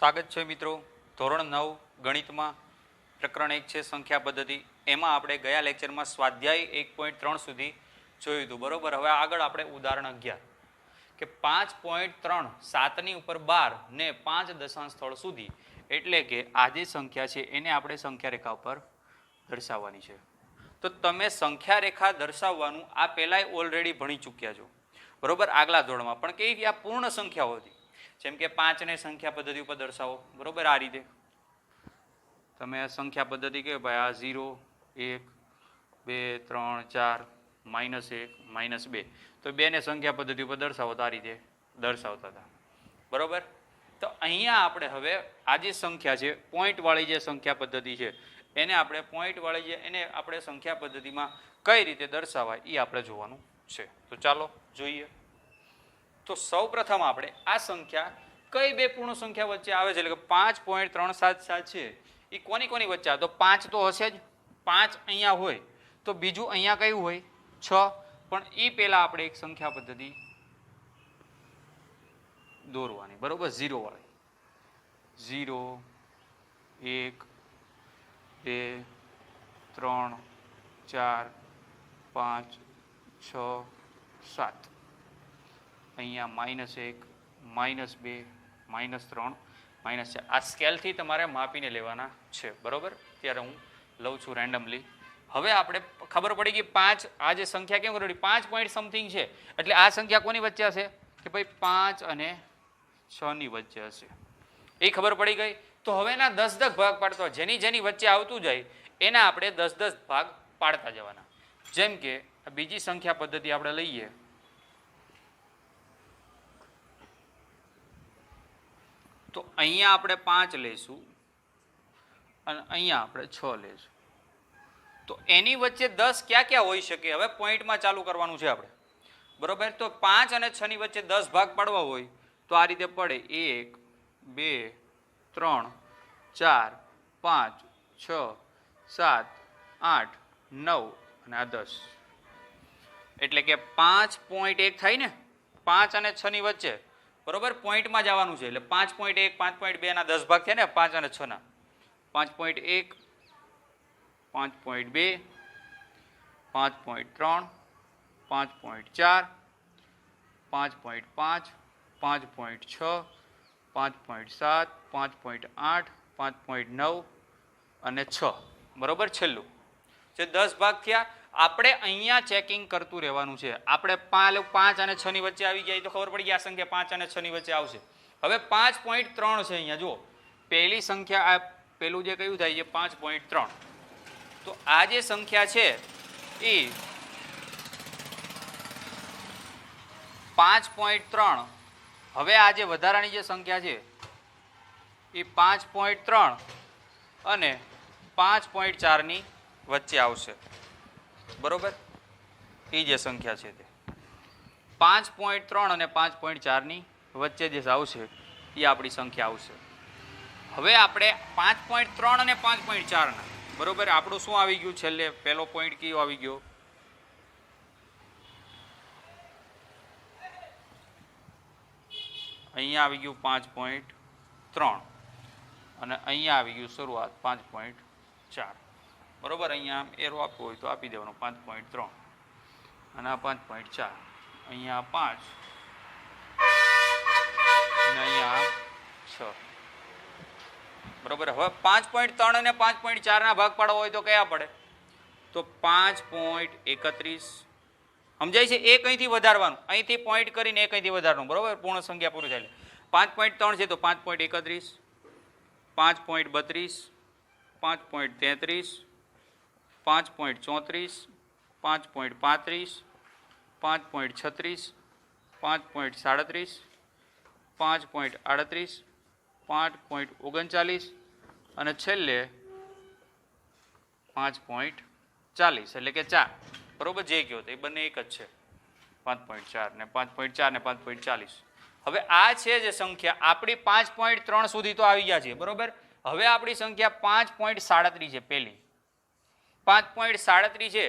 સ્વાગત છે મિત્રો ધોરણ 9 ગણિતમાં પ્રકરણ 1 છે સંખ્યા પદ્ધતિ. એમાં આપણે ગયા લેક્ચરમાં સ્વાધ્યાય 1.3 સુધી જોયું હતું બરોબર. હવે આગળ આપણે ઉદાહરણ 11 કે 5.3 7ની ઉપર 12 ને 5 દશાંશ સ્થળ સુધી એટલે કે આ જે સંખ્યા છે એને આપણે સંખ્યા રેખા ઉપર દર્શાવવાની છે. તો તમે સંખ્યા રેખા દર્શાવવાનું આ પહેલાંય ઓલરેડી ભણી ચૂક્યા છો બરોબર આગલા ધોરણમાં. પણ કેવી આ પૂર્ણ સંખ્યાઓ હતી, જેમ કે 5 ને સંખ્યા પદ્ધતિ ઉપર દર્શાવો બરોબર. આ રીતે તમે સંખ્યા પદ્ધતિ કે ભાઈ આ 0 1 2 3 4 -1 -2 તો 2 ને સંખ્યા પદ્ધતિ ઉપર દર્શાવો તો આ રીતે દર્શાવતા હતા બરોબર. તો અહીંયા આપણે હવે આ જે સંખ્યા છે પોઈન્ટ વાળી જે સંખ્યા પદ્ધતિ છે એને આપણે પોઈન્ટ વાળી જે એને આપણે સંખ્યા પદ્ધતિમાં કઈ રીતે દર્શાવાય એ આપણે જોવાનું છે. તો ચાલો જોઈએ. તો સૌ પ્રથમ આપણે આ સંખ્યા કઈ બે પૂર્ણ સંખ્યા વચ્ચે આવે છે, એટલે કે 5.377 છે એ કોની કોની વચ્ચે આવે? તો 5 તો હશે જ. 5 અહીંયા હોય તો બીજું અહીંયા કયું હોય? 6. પણ એ પહેલા આપણે એક સંખ્યા પદ્ધતિ દોરવાની બરોબર, 0 વાળી. 0 1 2 3 4 5 6 7. અહીંયા -1 -2 -3 -4 આ સ્કેલથી તમારે માપીને લેવાના છે બરોબર. ત્યારે હું લઉં છું રેન્ડમલી. હવે આપણે ખબર પડી કે 5 આ જે સંખ્યા કેમ કરવી? 5 પોઈન્ટ સમથિંગ છે એટલે આ સંખ્યા કોની વચ્ચે હશે? કે ભાઈ 5 અને 6 ની વચ્ચે હશે. એ ખબર પડી ગઈ. તો હવે એના 10 ભાગ પાડતો જેની જેની વચ્ચે આવતું જાય એના આપણે 10 ભાગ પાડતા જવાના. જેમ કે બીજી સંખ્યા પદ્ધતિ આપણે લઈએ તો અહીંયા આપણે 5 લઈશું અને અહીંયા આપણે 6 લઈશું. તો એની વચ્ચે 10 ક્યાં ક્યાં હોઈ શકે? હવે પોઈન્ટમાં ચાલુ કરવાનું છે આપણે બરોબર. તો 5 અને 6 ની વચ્ચે 10 ભાગ પાડવા હોય તો આ રીતે પડે 1 2 3 4 5 6 7 8 9 અને આ 10. એટલે કે 5.1 થાય ને 5 અને 6 ની વચ્ચે બરોબર. પોઈન્ટમાં જવાનું છે એટલે 5.1 5.2 ના 10 ભાગ થયા ને 5 અને 6 ના. 5.1 5.2 5.3 5.4 5.5 5.6 5.7 5.8 5.9 અને 6 બરોબર. છેલ્લું જે 10 ભાગ થયા આપણે અહીંયા ચેકિંગ કરતું રહેવાનું છે. આપણે 5 અને 6 ની વચ્ચે આવી જાય તો ખબર પડી ગઈ આ સંખ્યા 5 અને 6 ની વચ્ચે આવશે. હવે 5.3 છે અહીંયા જુઓ પહેલી સંખ્યા. આ પેલું જે કયું થાય છે 5.3. તો આ જે સંખ્યા છે એ 5.3. હવે આ જે વધારાની જે સંખ્યા છે એ 5.3 અને 5.4 ની વચ્ચે આવશે બરોબર. એ જે સંખ્યા છે તે 5.3 અને 5.4 ની વચ્ચે જે આવશે એ આપણી સંખ્યા આવશે. હવે આપણે 5.3 અને 5.4 ના બરોબર. આપણું શું આવી ગયું છેલ્લે? પહેલો પોઈન્ટ કયો આવી ગયો? અહીંયા આવી ગયું 5.3 અને અહીંયા આવી ગયું શરૂઆત 5.4 બરોબર. અહીંયા એરો આપવો હોય તો આપી દેવાનો 5.3 અને આ 5.4. અહીંયા 5 અને અહીંયા 6 બરોબર. હવે 5.3 અને 5.4 ના ભાગ પાડવા હોય તો કયા પડે? તો 5.31. સમજાય છે? એક અહીંથી વધારવાનું, અહીંથી પોઈન્ટ કરીને એક અહીંથી વધારવાનું બરોબર. પૂર્ણ સંખ્યા પૂરી થાય. 5.3 છે તો 5.31 5.32 5.33 5.34 5.35 5.36 5.37 5.38 5.39 અને છેલ્લે 5.40 એટલે કે 4 બરોબર. જે કયો તો એ બંને એક જ છે 5.4 ને 5.4 ને 5.40. હવે આ છે જે સંખ્યા આપણી 5.3 સુધી તો આવી ગયા છે બરોબર. હવે આપણી સંખ્યા 5.37 છે. પહેલી 5.37 છે.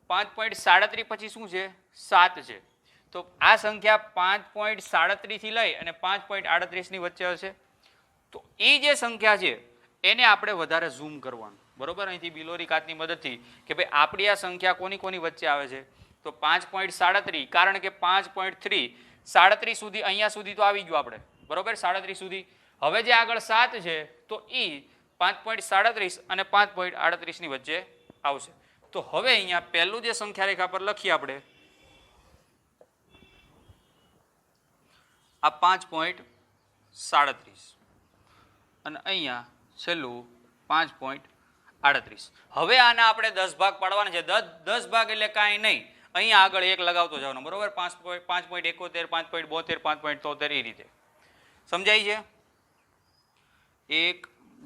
5.37 પછી શું છે? 7 છે. તો આ સંખ્યા 5.37 થી લઈ અને 5.38 ની વચ્ચે હશે. તો એ જે સંખ્યા છે એને આપણે વધારે ઝૂમ કરવાનું, બરોબર. અહીંથી બિલોરી કાચની મદદથી કે ભાઈ આપણી આ સંખ્યા કોની કોની વચ્ચે આવે છે, તો 5.37, કારણ કે 5.3 37 સુધી અહીંયા સુધી તો આવી ગયું આપણે, બરોબર, 37 સુધી. હવે જે આગળ 7 છે તો એ 5.37 અને 5.38 ની વચ્ચે આવશે. તો હવે અહીંયા પહેલું જે સંખ્યા રેખા પર લખીએ આપણે આ 5.37 અને અહીંયા છેલ્લું 5.38. હવે આના આપણે 10 ભાગ પાડવાના છે. 10 ભાગ એટલે કાંઈ નહીં, અહીંયા આગળ 1 લગાવતો જવાનો, બરોબર. 5.71, 5.72, 5.73 એ રીતે સમજાય છે. 1,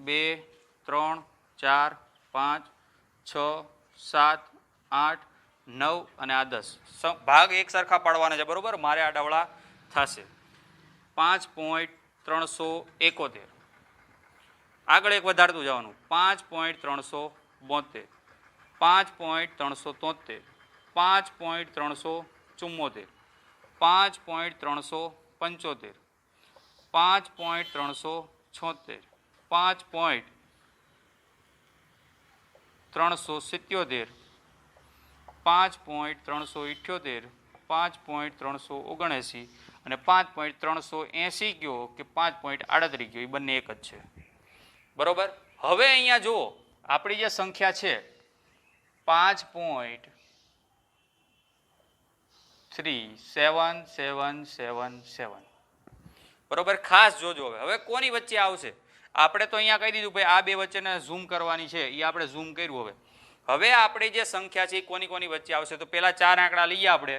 2, 3, 4, 5, 6, 7, 8, 9 અને આ 10 ભાગ એક સરખા પાડવાના છે, બરોબર. મારે આ ડાવડા થશે 5.371. આગળ એક વધારતું જવાનું 5.372, 5.373, 5.374, 5.375, 5.376, 5.377, 5.378, 5.379 અને 5.380 કયો કે 5.38 કયો, એ બંને એક જ છે, બરોબર. હવે અહીંયા જુઓ આપણી જે સંખ્યા છે 5.37777, બરોબર. ખાસ જોજો હવે કોની વચ્ચે આવશે. આપણે તો અહીંયા કહી દીધું ભાઈ આ બે વચ્ચેને ઝૂમ કરવાની છે, એ આપણે ઝૂમ કર્યું. હવે આપણી જે સંખ્યા છે એ કોની કોની વચ્ચે આવશે, તો પેલા 4 આંકડા લઈએ આપણે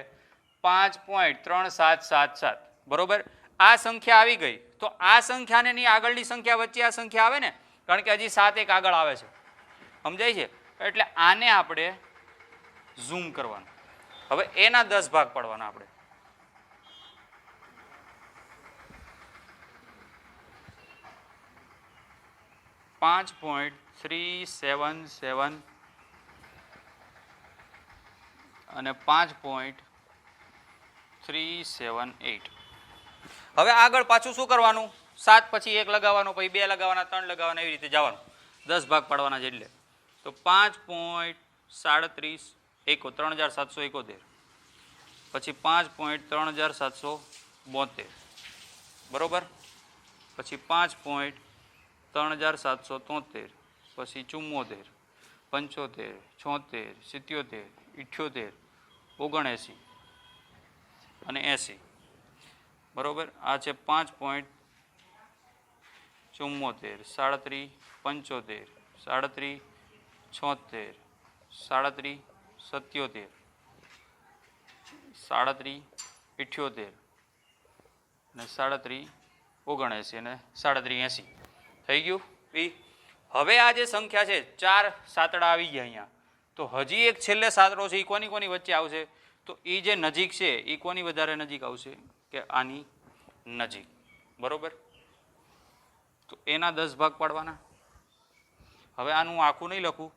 5.3777, બરોબર. આ સંખ્યા આવી ગઈ તો આ સંખ્યાને ની આગળની સંખ્યા વચ્ચે આ સંખ્યા આવે ને, કારણ કે હજી 7 એક આગળ આવે છે, સમજાય છે. એટલે આને આપણે ઝૂમ કરવાનું. હવે એના 10 ભાગ પાડવાના આપણે. .377 અને 5.378. હવે આગળ પાછું શું કરવાનું, 7 પછી 1 લગાવવાનું, પછી 2 લગાવવાના, 3 લગાવવાના, એવી રીતે જવાનું. 10 ભાગ પાડવાના છે એટલે. તો 5.37 3771, પછી 5.3772, બરોબર. પછી 5.3773, પછી 74, 75, 76, 77, 78, 79 અને 80, બરોબર. આ છે 5.74, 37, 75, 37, 76, 37, 77, 37, 78 અને 37, 79 અને 37, 80 થઈ ગયું. હવે આ જે સંખ્યા છે 4 સાતડા આવી ગયા અહીંયા. તો હજી એક છેલ્લે સાતડો છે, એ કોની કોની વચ્ચે આવશે, તો એ જે નજીક છે એ કોની વધારે નજીક આવશે, કે આની નજીક, બરોબર. તો એના 10 ભાગ પાડવાના. હવે આનું આખું નહીં લખું,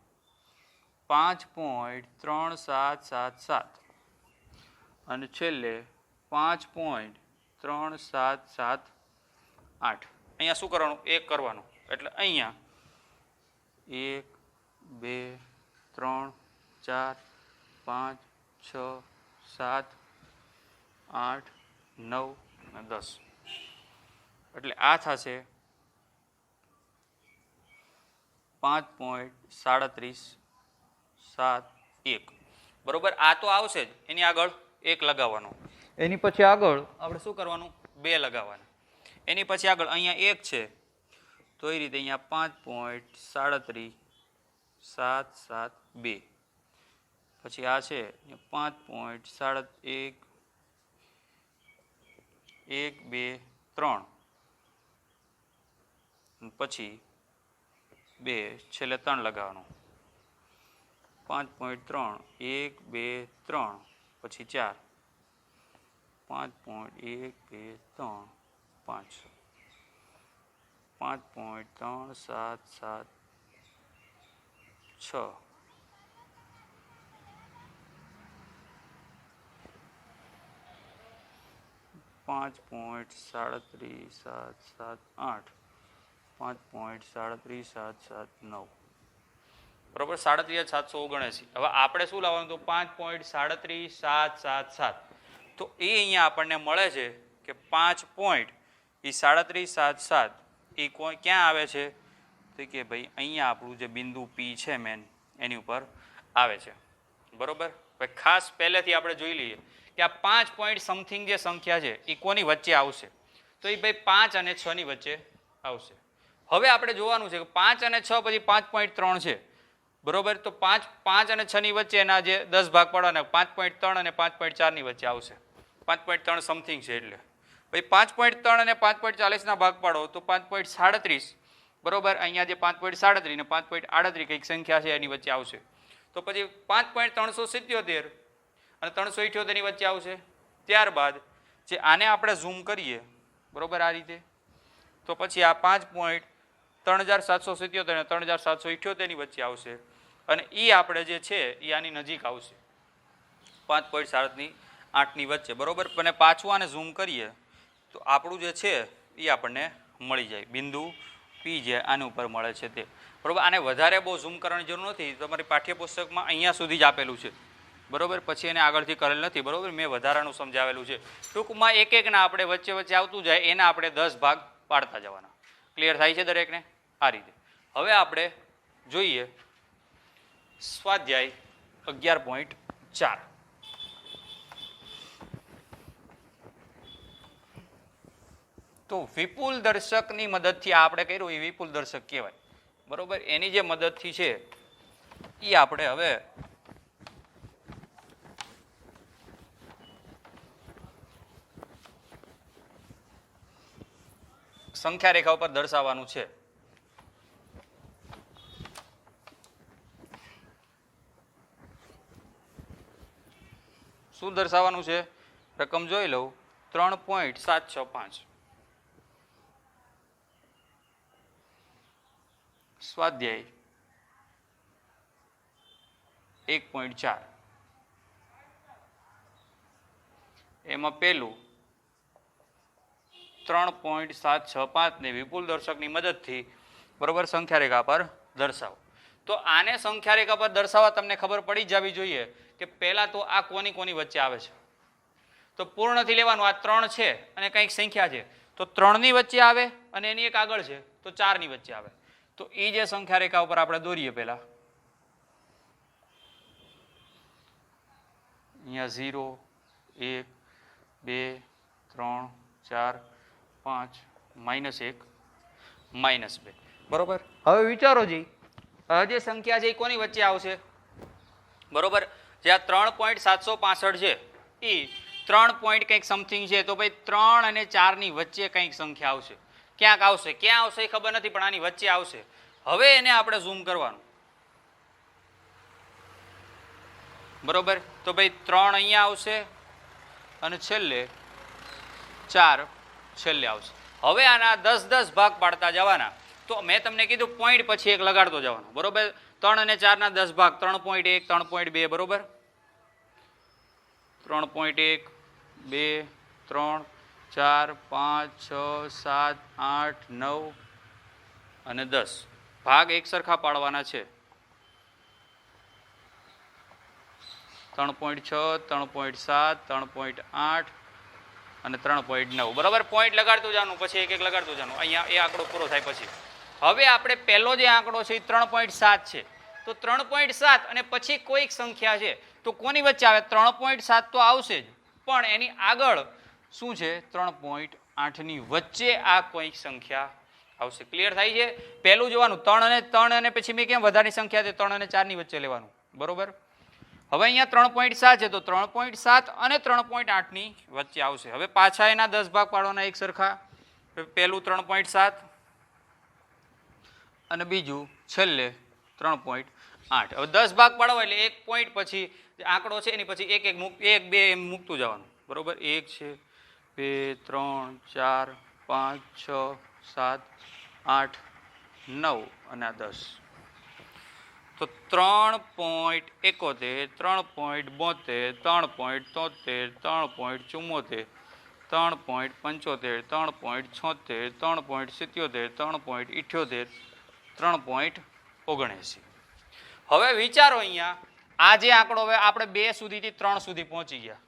5.3777 અને છેલ્લે 5.3778. અહીંયા શું કરવાનું, 1 કરવાનું. એટલે અહીંયા 1, 2, 3, 4, 5, 6, 7, 8, 9 અને 10. એટલે આ થશે 5.3771, બરોબર. આ તો આવશે જ, એની આગળ 1 લગાવવાનો, એની પછી આગળ આપણે શું કરવાનું, 2 લગાવવાના, એની પછી આગળ અહીંયા 1 છે તો એ રીતે અહીંયા 5.37772, પછી આ છે 5.1, 1, 2, 3, પછી 2 છેલ્લે 3 લગાવવાનું, 5.3, 1, 2, 3, પછી 4, 5.1, 2, 3, 5, 5.377 6, 5.37778, 5.3777 બરોબર 37,779. હવે આપણે શું લાવવાનું તો 5.3777 તો એ અહીંયા આપણને મળે છે કે 5.3777 એ ક્યાં આવે છે તો કે ભાઈ અહીંયા આપણું જે બિંદુ પી છે મેન એની ઉપર આવે છે બરોબર. ભાઈ ખાસ પહેલેથી આપણે જોઈ લઈએ કે આ 5 પોઈન્ટ સમથિંગ જે સંખ્યા છે એ કોની વચ્ચે આવશે તો એ ભાઈ 5 અને 6 ની વચ્ચે આવશે. હવે આપણે જોવાનું છે કે 5 અને 6 પછી 5.3 છે બરોબર. તો 5 અને 6 ની વચ્ચે એના જે 10 ભાગ પાડવાના 5.3 અને 5.4 ની વચ્ચે આવશે. 5.3 સમથિંગ છે એટલે ભાઈ 5.3 અને 5.40 ના ભાગ પાડો તો 5.37 બરોબર. અહીંયા જે 5.37 ને 5.38 કંઈક સંખ્યા છે એની વચ્ચે આવશે. તો પછી 5.377 અને 378 ની વચ્ચે આવશે. ત્યારબાદ જે આને આપણે ઝૂમ કરીએ બરોબર આ રીતે તો પછી આ 5.3777 અને 3778 ની વચ્ચે આવશે અને એ આપણે જે છે એ આની નજીક આવશે 5.7 ની વચ્ચે બરોબર. અને પાછું આને ઝૂમ કરીએ તો આપણું જે છે એ આપણને મળી જાય બિંદુ પી જે આની ઉપર મળે છે તે બરોબર. આને વધારે બહુ ઝૂમ કરવાની જરૂર નથી. તમારી પાઠ્યપુસ્તકમાં અહીંયા સુધી જ આપેલું છે બરોબર. પછી એને આગળથી કરેલ નથી બરોબર. મેં વધારાનું સમજાવેલું છે. ટૂંકમાં એક એકના આપણે વચ્ચે વચ્ચે આવતું જાય એના આપણે 10 ભાગ પાડતા જવાના. ક્લિયર થાય છે દરેકને આ રીતે. હવે આપણે જોઈએ સ્વાધ્યાય 11.4. તો વિપુલ દર્શકની મદદથી આપણે કર્યું એ વિપુલ દર્શક કહેવાય બરોબર. એની જે મદદથી છે એ આપણે હવે સંખ્યા રેખા ઉપર દર્શાવવાનું છે. શું દર્શાવવાનું છે રકમ જોઈ લઉં 3.765 સ્વાધ્યાય 1.4 એમાં પેલું 3.765 ને વિપુલ દર્શકની મદદથી બરોબર સંખ્યા રેખા પર દર્શાવો. તો આને સંખ્યા રેખા પર દર્શાવવા તમને ખબર પડી જવી જોઈએ કે પહેલા તો આ કોની કોની વચ્ચે આવે છે. તો પૂર્ણથી લેવાનું આ 3 છે અને કંઈક સંખ્યા છે તો 3 ની વચ્ચે આવે અને એની એક આગળ છે તો 4 ની વચ્ચે આવે. તો એ જે સંખ્યા રેખા ઉપર આપણે દોરીએ પહેલા અહીંયા 0 1 2 3 4 5 -1 -2 બરોબર. હવે વિચારો જી જે સંખ્યા છે એ કોની વચ્ચે આવશે બરોબર. જે આ 3.765 છે એ 3 પોઈન્ટ કંઈક સમથિંગ છે તો ભાઈ 3 અને 4 ની વચ્ચે કંઈક સંખ્યા આવશે. ક્યાંક આવશે ક્યાં આવશે એ ખબર નથી પણ આની વચ્ચે આવશે. હવે એને આપણે ઝૂમ કરવાનું બરોબર. તો ભાઈ 3 અહીંયા આવશે અને છેલ્લે 4 છેલ્લે આવશે. હવે આના 10 ભાગ પાડતા જવાના. તો મેં તમને કીધું પોઈન્ટ પછી એક લગાડતો જવાનો બરોબર. 3 અને 4 ના 10 ભાગ 3.1 3.2 બરોબર. 3.1 2 3 4 5 6 7 8 9 અને 10 ભાગ એક સરખા પાડવાના છે. 3.6 3.7 3.8 અને 3.9 બરાબર. પોઈન્ટ લગાડતું જવાનું પછી એક એક લગાડતું જવાનું. અહીંયા એ આંકડો પૂરો થાય પછી હવે આપણે પહેલો જે આંકડો છે એ 3.7 છે. તો 3.7 અને પછી કોઈક સંખ્યા છે તો કોની વચ્ચે આવે 3.7 તો આવશે જ પણ એની આગળ શું છે 3.8 ની વચ્ચે આ કોઈક સંખ્યા આવશે. ક્લિયર થાય છે. પહેલું જોવાનું 3 અને પછી મેં કેમ વધારાની સંખ્યા છે 3 અને 4 ની વચ્ચે લેવાનું બરોબર. હવે અહીંયા 3.7 છે તો 3.7 અને 3.8 ની વચ્ચે આવશે. હવે પાછા એના 10 ભાગ પાડવાના એક સરખા. પહેલું 3.7 અને બીજું છેલ્લે 3.8. હવે 10 ભાગ પાડવા એટલે એક પોઈન્ટ પછી આંકડો છે એની પછી એક 2 એમ મૂકતું જવાનું બરોબર. 1 છે 2 3 4 5 6 7 8 9 અને આ 10. તો 3.71 3.72 3.73 3.74 3.75, 3.76, 3.77, 3.78, 3.79. હવે વિચારો અહીંયા આ જે આંકડો હવે આપણે 2 સુધીથી 3 સુધી પહોંચી ગયા.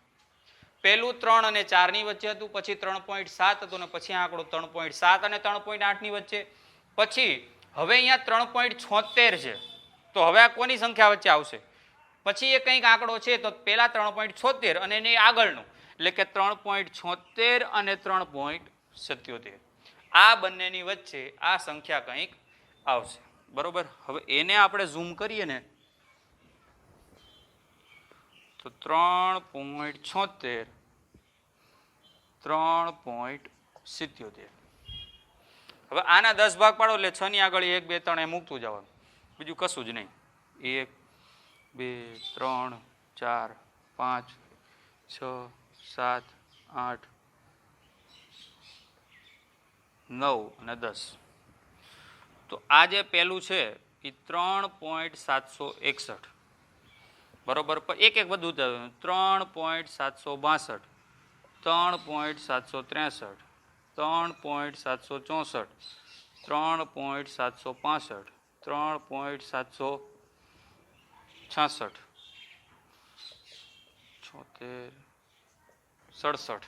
પહેલું 3 અને 4 ની વચ્ચે હતું, પછી 3.7 હતું, અને પછી આંકડો 3.7 અને 3.8 ની વચ્ચે. પછી હવે અહીંયા 3.76 છે. તો હવે આ કોની સંખ્યા વચ્ચે આવશે? પછી એ કંઈક આંકડો છે તો પહેલા 3.76 અને એની આગળનું એટલે કે 3.76 અને 3.77. આ બંનેની વચ્ચે આ સંખ્યા કંઈક આવશે. બરોબર. હવે એને આપણે ઝૂમ કરીએ ને તો 3.76, 3.77. હવે આના 10 ભાગ પાડો એટલે 6 ની આગળ 1, 2, 3 એ મૂકતું જવાનું, બીજું કશું જ નહીં. 1, 2, 3, 4, 5, 6, 7, 8, 9 અને 10. તો આ જે પહેલું છે એ 3.761. બરોબર. એક એક બધું 3.762, 3.763, 3.764, 3.765, 3.766, 76, 67,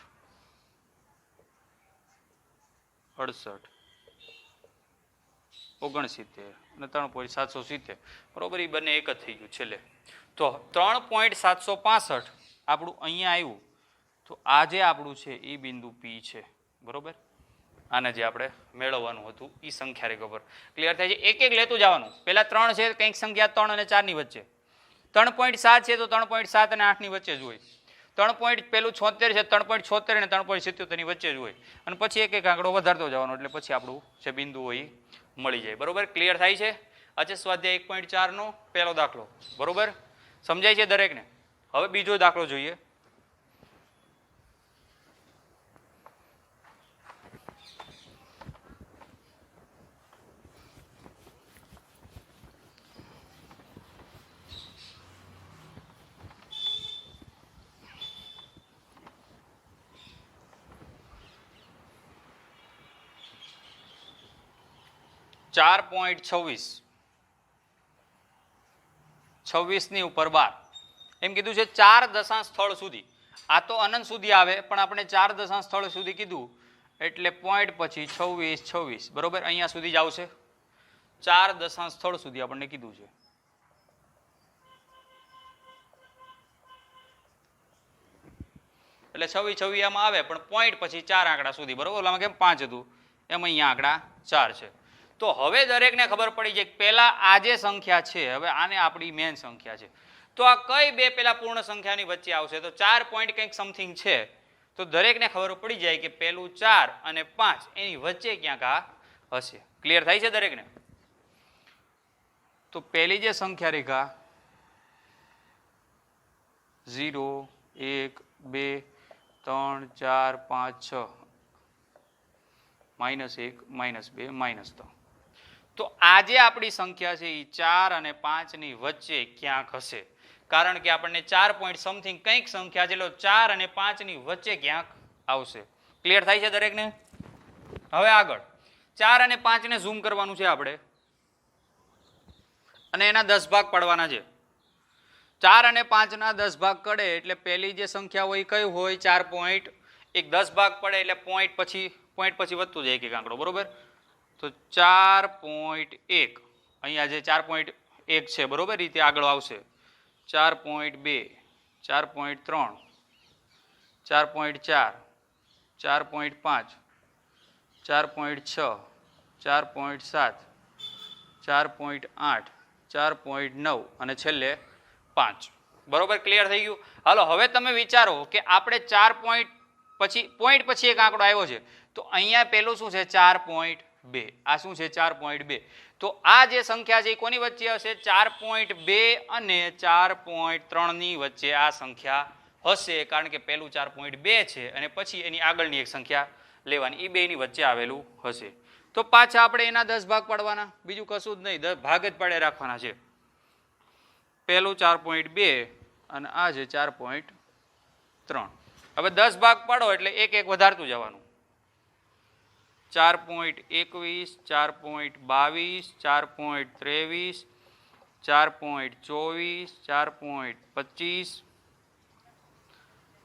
68, 69 અને 3.770. બરોબર. એ બંને એક જ થઈ ગયું છેલ્લે. તો 3.765 આપણું અહીંયા આવ્યું. તો આ જે આપણું છે એ બિંદુ પી છે. બરોબર. આને જે આપણે મેળવવાનું હતું એ સંખ્યા રે ખબર ક્લિયર થાય છે. એક એક લેતું જવાનું. પહેલા 3 છે, કંઈક સંખ્યા 3 અને 4 ની વચ્ચે. 3.7 છે તો 3.7 અને 8 ની વચ્ચે જ હોય. પેલું 76 છે, 3.76 અને 3.77 ની વચ્ચે જ હોય. અને પછી એક એક આંકડો વધારતો જવાનો એટલે પછી આપણું જે બિંદુ હોય એ મળી જાય. બરોબર. ક્લિયર થાય છે. આજે સ્વાધ્યાય 1.4 નો પહેલો દાખલો. બરોબર. સમજાય છે દરેકને? હવે બીજો દાખલો જોઈએ. ચાર 26 ની ઉપર 12 એમ કીધું છે. 4 દશાંશ સ્થળ સુધી. આ તો અનંત સુધી આવે પણ આપણે 4 દશાંશ સ્થળ સુધી કીધું એટલે પોઈન્ટ પછી 26, 26. બરોબર. અહીંયા સુધી જ આવશે. 4 દશાંશ સ્થળ સુધી આપણને કીધું છે. એટલે 26, 26 આમાં આવે પણ પોઈન્ટ પછી 4 આંકડા સુધી. બરોબર. આમાં કેમ 5 હતું એમ અહીંયા આંકડા 4 છે. તો હવે દરેકને ખબર પડી જાય કે પહેલા આ જે સંખ્યા છે હવે આને આપણી મેન સંખ્યા છે. તો આ કઈ બે પેલા પૂર્ણ સંખ્યાની વચ્ચે આવશે? તો 4 પોઈન્ટ કંઈક સમથિંગ છે. તો દરેકને ખબર પડી જાય કે પેલું 4 અને 5 એની વચ્ચે ક્યાંક આ હશે. ક્લિયર થાય છે દરેકને? તો પહેલી જે સંખ્યા રેખા 0, 1, 2, 3, 4, 5, 6, -1, -2, -3. તો આ જે આપણી સંખ્યા છે એ 4 અને 5 ની વચ્ચે ક્યાંક હશે. કારણ કે આપણને 4 પોઈન્ટ સમથિંગ કંઈક સંખ્યા છે 4 અને 5 ની વચ્ચે ક્યાંક આવશે. ક્લિયર થાય છે દરેકને? હવે આગળ 4 અને 5 ને ઝૂમ કરવાનું છે આપણે અને એના 10 ભાગ પાડવાના છે. 4 અને 5 ના 10 ભાગ પડે એટલે પહેલી જે સંખ્યા હોય કઈ હોય? 4 પોઈન્ટ. એક 10 ભાગ પડે એટલે પોઈન્ટ પછી વધતું જાય એક આંકડો. બરોબર. તો 4.1 અહીંયા જે 4.1 છે બરોબર રીતે આગળ આવશે. 4.2, 4.3, 4.4, 4.5, 4.6, 4.7, 4.8, 4.9 અને છેલ્લે 5. બરોબર. ક્લિયર થઈ ગયું? હાલો હવે તમે વિચારો કે આપણે 4 પોઈન્ટ પછી એક આંકડો આવ્યો છે. તો અહીંયા પેલું શું છે? 4.2. આ શું છે? 4.2. તો આ જે સંખ્યા છે એ કોની વચ્ચે હશે? 4.2 અને 4.3 ની વચ્ચે આ સંખ્યા હશે. કારણ કે પેલું 4.2 છે અને પછી એની આગળની એક સંખ્યા લેવાની. એ બેની વચ્ચે આવેલું હશે. તો પાછા આપણે એના 10 ભાગ પાડવાના. બીજું કશું જ નહીં. 10 ભાગ જ પાડે રાખવાના છે. પેલું 4.2 અને આ છે 4.3. હવે 10 ભાગ પાડો એટલે એક એક વધારતું જવાનું. 4.21, 4.22, 4.23, 4.24, 4.25,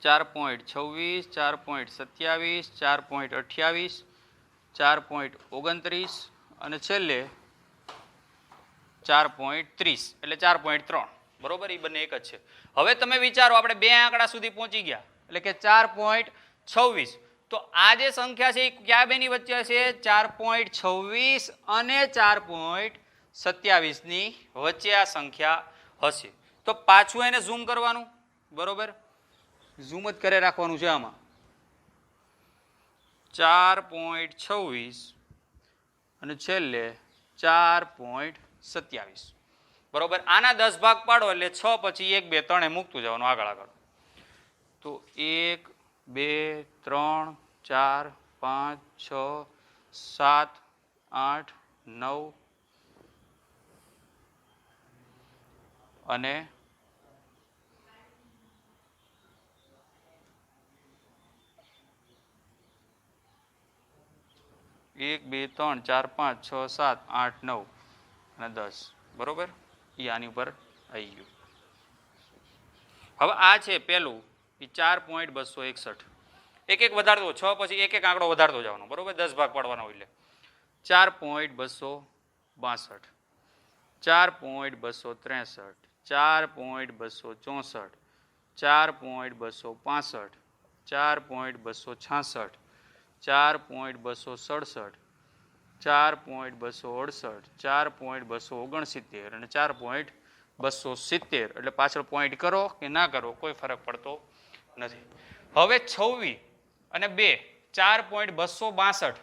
4.26, 4.27, 4.28, 4.29 અને છેલ્લે 4.30 એટલે 4.3. બરોબર, એ બંને એક જ છે. હવે તમે વિચારો આપણે બે આંકડા સુધી પહોંચી ગયા એટલે કે 4.26. તો આ જે સંખ્યા છે એ કયા બેની વચ્ચે છે? 4.26 અને 4.27 ની વચ્ચે આ સંખ્યા હશે. તો પાછું એને ઝૂમ કરવાનું. બરોબર, ઝૂમ જ કરે રાખવાનું છે. આમાં 4.26 અને છેલ્લે 4.27. બરોબર, આના 10 ભાગ પાડો એટલે 6 પછી 1 2 3 મૂકતું જવાનું આગળ આગળ. તો 1 2 3 4 5 6 7 8 9 અને 1 2 3 4 5 6 7 8 9 અને 10. બરોબર, એ આની ઉપર આવી ગયું. હવે આ છે પેલું, એ 4.261. એક એક વધારતો 6 પછી એક એક આંકડો વધારતો જવાનો. બરોબર, 10 ભાગ પાડવાનો એટલે 4.262, 4.263, 4.264, 4.265, 4.266, 4.267, 4.268, 4.269 અને 4.270. એટલે પાછળ પોઈન્ટ કરો કે ના કરો કોઈ ફરક પડતો નથી. હવે 26 અને 2 4.262.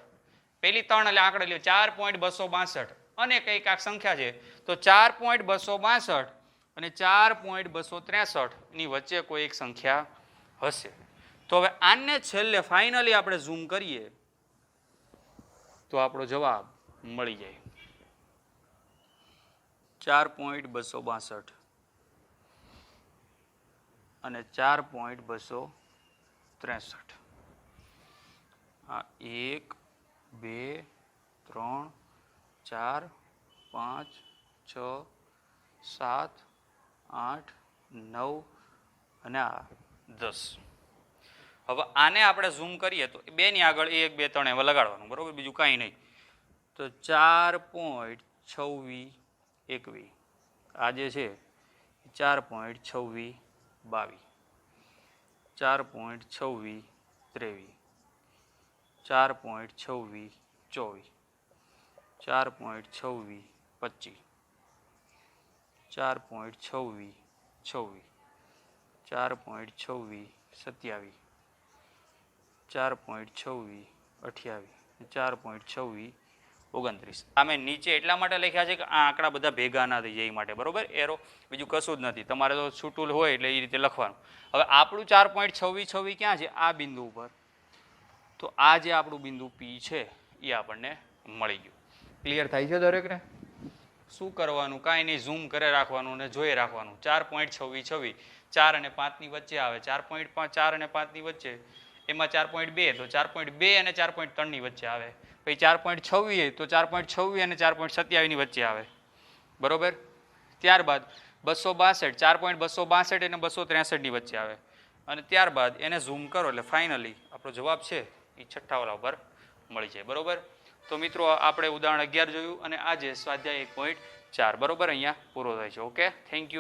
પેલી 3 એટલે આંકડો લ્યો 4.262 અને કંઈક આ સંખ્યા છે તો 4.262 અને 4.263 ની વચ્ચે કોઈ એક સંખ્યા હશે. તો હવે આને છેલ્લે ફાઇનલી આપણે ઝૂમ કરીએ તો આપણો જવાબ મળી જાય. 4.262 અને 4.263. આ 1 2 3 4 5 6 7 8 9 અને આ 10. હવે આને આપણે ઝૂમ કરીએ તો બે ની આગળ 1 2 3 એમાં લગાડવાનું. બરોબર, બીજું કાંઈ નહીં. તો 4.26 21 આ જે છે 4.26 22, 4.26 23, 4.26 24, 4.26 25, 4.26 26, 4.26 27, 4.26 28, 4.26 29. આ મેં નીચે એટલા માટે લખ્યા છે કે આ આંકડા બધા ભેગા ના થઈ જાય એ માટે. બરોબર, એરો બીજું કશું જ નથી. તમારે તો છૂટું હોય એટલે એ રીતે લખવાનું. હવે આપણું 4.26 ક્યાં છે? આ બિંદુ ઉપર. તો આ જે આપણું બિંદુ પી છે એ આપણને મળી ગયું. ક્લિયર થાય છે દરેકને? શું કરવાનું? કાંઈ નહીં, ઝૂમ કરે રાખવાનું અને જોઈ રાખવાનું. 4.26 4 અને 5 ની વચ્ચે આવે. 4.4 અને 5 ની વચ્ચે એમાં 4.2 તો 4.2 અને 4.3 ની વચ્ચે આવે. પછી 4.26 તો 4.26 અને 4.27 ની વચ્ચે આવે. બરોબર, ત્યારબાદ 262 4.262 અને 263 ની વચ્ચે આવે અને ત્યારબાદ એને ઝૂમ કરો એટલે ફાઇનલી આપણો જવાબ છે એ છઠ્ઠા વાળા ઉપર મળી જાય. બરોબર, તો મિત્રો આપણે ઉદાહરણ 11 જોયું અને આજે સ્વાધ્યાય 1.4 બરોબર અહીંયા પૂરો થાય છે. Okay, thank you.